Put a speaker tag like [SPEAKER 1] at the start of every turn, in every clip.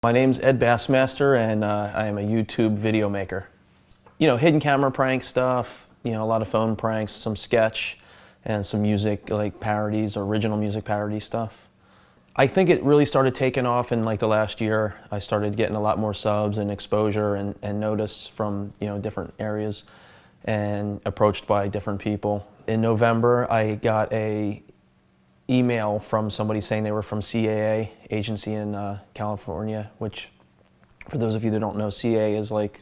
[SPEAKER 1] My name's Ed Bassmaster, and I am a YouTube video maker. You know, hidden camera prank stuff, you know, a lot of phone pranks, some sketch, and some music, like parodies, original music parody stuff. I think it really started taking off in like the last year. I started getting a lot more subs and exposure and notice from, you know, different areas and approached by different people. In November, I got a email from somebody saying they were from CAA agency in California, which for those of you that don't know, CAA is like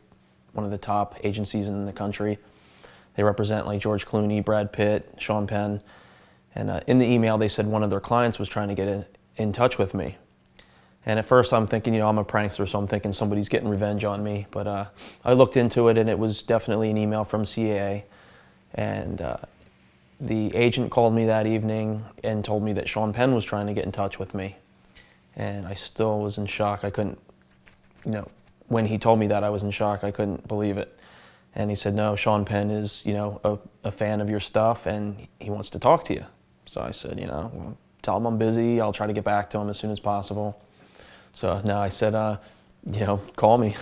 [SPEAKER 1] one of the top agencies in the country. They represent like George Clooney, Brad Pitt, Sean Penn. And in the email they said one of their clients was trying to get in touch with me. And at first I'm thinking, you know, I'm a prankster, so I'm thinking somebody's getting revenge on me. But I looked into it and it was definitely an email from CAA. And the agent called me that evening and told me that Sean Penn was trying to get in touch with me. And I still was in shock. I couldn't, you know, when he told me that, I was in shock. I couldn't believe it. And he said, no, Sean Penn is, you know, a fan of your stuff and he wants to talk to you. So I said, you know, well, tell him I'm busy. I'll try to get back to him as soon as possible. So no, I said, you know, call me.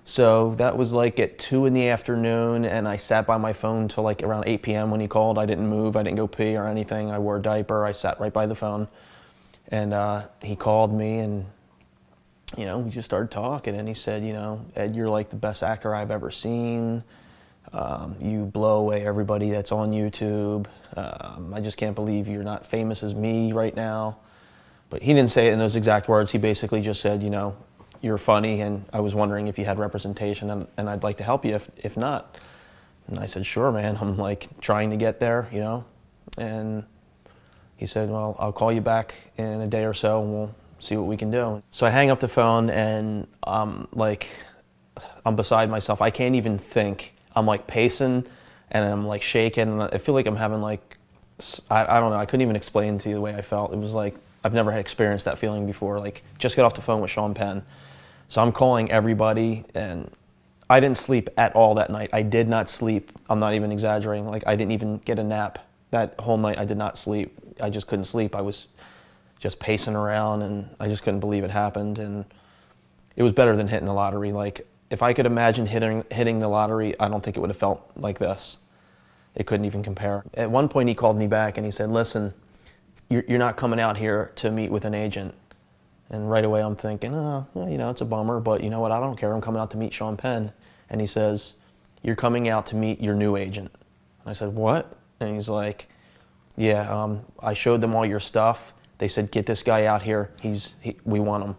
[SPEAKER 1] So that was like at 2 in the afternoon, and I sat by my phone till like around 8 p.m. when he called. I didn't move, I didn't go pee or anything. I wore a diaper, I sat right by the phone. And he called me and, you know, we just started talking, and he said, you know, Ed, you're like the best actor I've ever seen. You blow away everybody that's on YouTube. I just can't believe you're not famous as me right now. But he didn't say it in those exact words. He basically just said, you know, you're funny, and I was wondering if you had representation, and I'd like to help you if not. And I said, sure, man. I'm like trying to get there, you know. And he said, well, I'll call you back in a day or so, and we'll see what we can do. So I hang up the phone, and I'm beside myself. I can't even think. I'm like pacing, and I'm like shaking, and I feel like I'm having like, I don't know, I couldn't even explain to you the way I felt. It was like, I've never had experienced that feeling before. Like, just got off the phone with Sean Penn. So I'm calling everybody, and I didn't sleep at all that night. I did not sleep. I'm not even exaggerating. Like, I didn't even get a nap. That whole night I did not sleep. I just couldn't sleep. I was just pacing around, and I just couldn't believe it happened. And it was better than hitting the lottery. Like, if I could imagine hitting the lottery, I don't think it would have felt like this. It couldn't even compare. At one point he called me back and he said, listen, you're not coming out here to meet with an agent. And right away I'm thinking, oh, well, you know, it's a bummer, but you know what, I don't care. I'm coming out to meet Sean Penn. And he says, you're coming out to meet your new agent. I said, what? And he's like, yeah, I showed them all your stuff. They said, get this guy out here. We want him.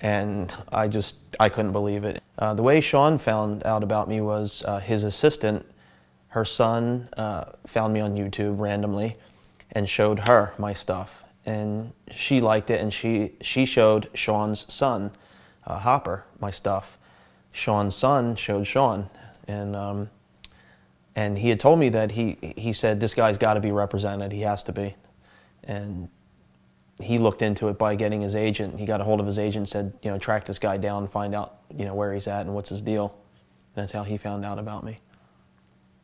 [SPEAKER 1] And I couldn't believe it. The way Sean found out about me was his assistant, her son, found me on YouTube randomly and showed her my stuff. And she liked it, and she showed Sean's son, Hopper, my stuff. Sean's son showed Sean, and he had told me that he said, this guy's got to be represented, he has to be. And he looked into it by getting his agent. He got a hold of his agent and said, you know, track this guy down and find out, you know, where he's at and what's his deal. And that's how he found out about me.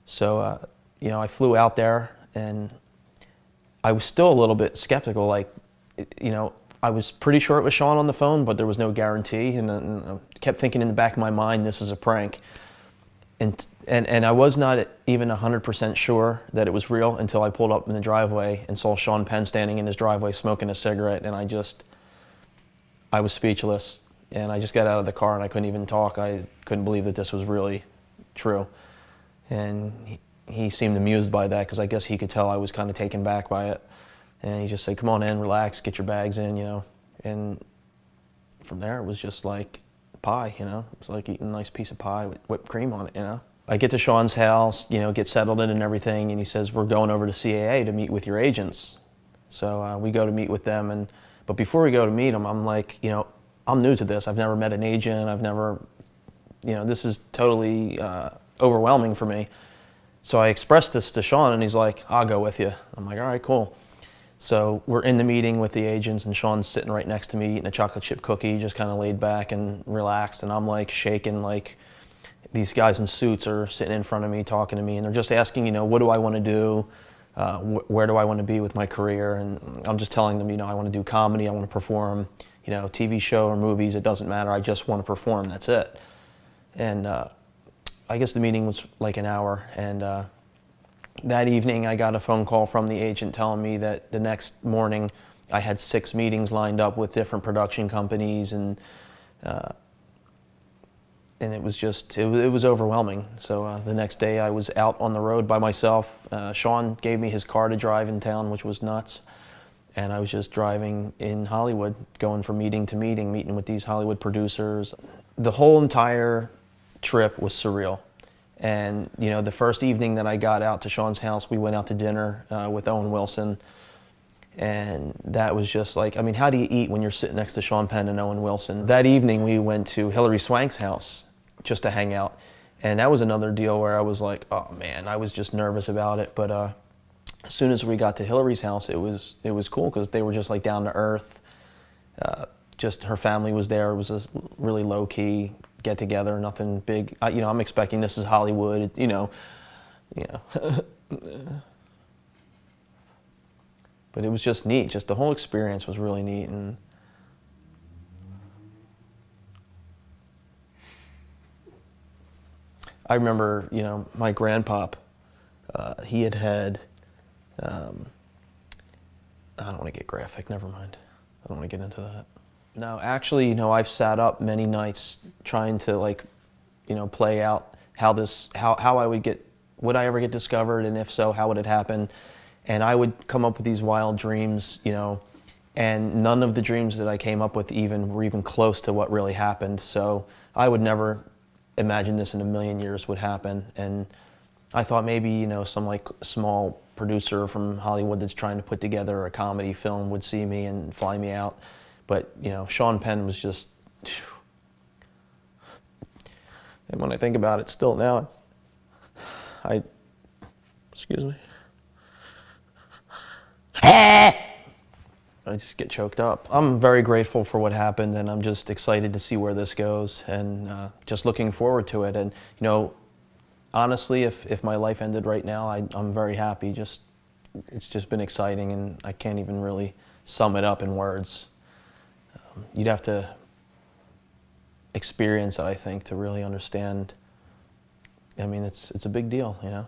[SPEAKER 1] So, you know, I flew out there, and I was still a little bit skeptical. Like, you know, I was pretty sure it was Sean on the phone, but there was no guarantee. And I kept thinking in the back of my mind, this is a prank. And I was not even 100% sure that it was real until I pulled up in the driveway and saw Sean Penn standing in his driveway smoking a cigarette. And I was speechless. And I just got out of the car and I couldn't even talk. I couldn't believe that this was really true. And he seemed amused by that, because I guess he could tell I was kind of taken back by it. And he just said, come on in, relax, get your bags in, you know. And from there it was just like pie, you know. It was like eating a nice piece of pie with whipped cream on it, you know. I get to Sean's house, you know, get settled in and everything, and he says, we're going over to CAA to meet with your agents. So we go to meet with them, but before we go to meet them, I'm like, you know, I'm new to this. I've never met an agent. I've never, you know, this is totally overwhelming for me. So I expressed this to Sean, and he's like, I'll go with you. I'm like, all right, cool. So we're in the meeting with the agents, and Sean's sitting right next to me eating a chocolate chip cookie, just kind of laid back and relaxed, and I'm like shaking, like these guys in suits are sitting in front of me talking to me, and they're just asking, you know, what do I want to do? Where do I want to be with my career? And I'm just telling them, you know, I want to do comedy, I want to perform. you know, TV show or movies, it doesn't matter. I just want to perform, that's it. And I guess the meeting was like an hour, and that evening I got a phone call from the agent telling me that the next morning I had 6 meetings lined up with different production companies, and it was just, it was overwhelming. So the next day I was out on the road by myself. Sean gave me his car to drive in town, which was nuts. And I was just driving in Hollywood, going from meeting to meeting, meeting with these Hollywood producers. The whole entire trip was surreal. And you know, the first evening that I got out to Sean's house, we went out to dinner with Owen Wilson. And that was just like, I mean, how do you eat when you're sitting next to Sean Penn and Owen Wilson? That evening we went to Hilary Swank's house just to hang out. And that was another deal where I was like, oh man, I was just nervous about it. But as soon as we got to Hilary's house, it was cool, because they were just like down to earth. Just her family was there. It was a really low key get together, nothing big. You know, I'm expecting this is Hollywood, you know. But it was just neat. Just the whole experience was really neat. And I remember, you know, my grandpop, he had I don't want to get graphic, never mind. I don't want to get into that. No, actually, you know, I've sat up many nights trying to, like, you know, play out how I would get, would I ever get discovered, and if so, how would it happen? And I would come up with these wild dreams, you know, and none of the dreams that I came up with were even close to what really happened. So I would never imagine this in a million years would happen. And I thought maybe, you know, some like small producer from Hollywood that's trying to put together a comedy film would see me and fly me out. But, you know, Sean Penn was just, and when I think about it still now, excuse me. I just get choked up. I'm very grateful for what happened, and I'm just excited to see where this goes, and just looking forward to it. And, you know, honestly, if my life ended right now, I'm very happy. It's just been exciting, and I can't even really sum it up in words. You'd have to experience it, I think, to really understand. I mean, it's a big deal, you know.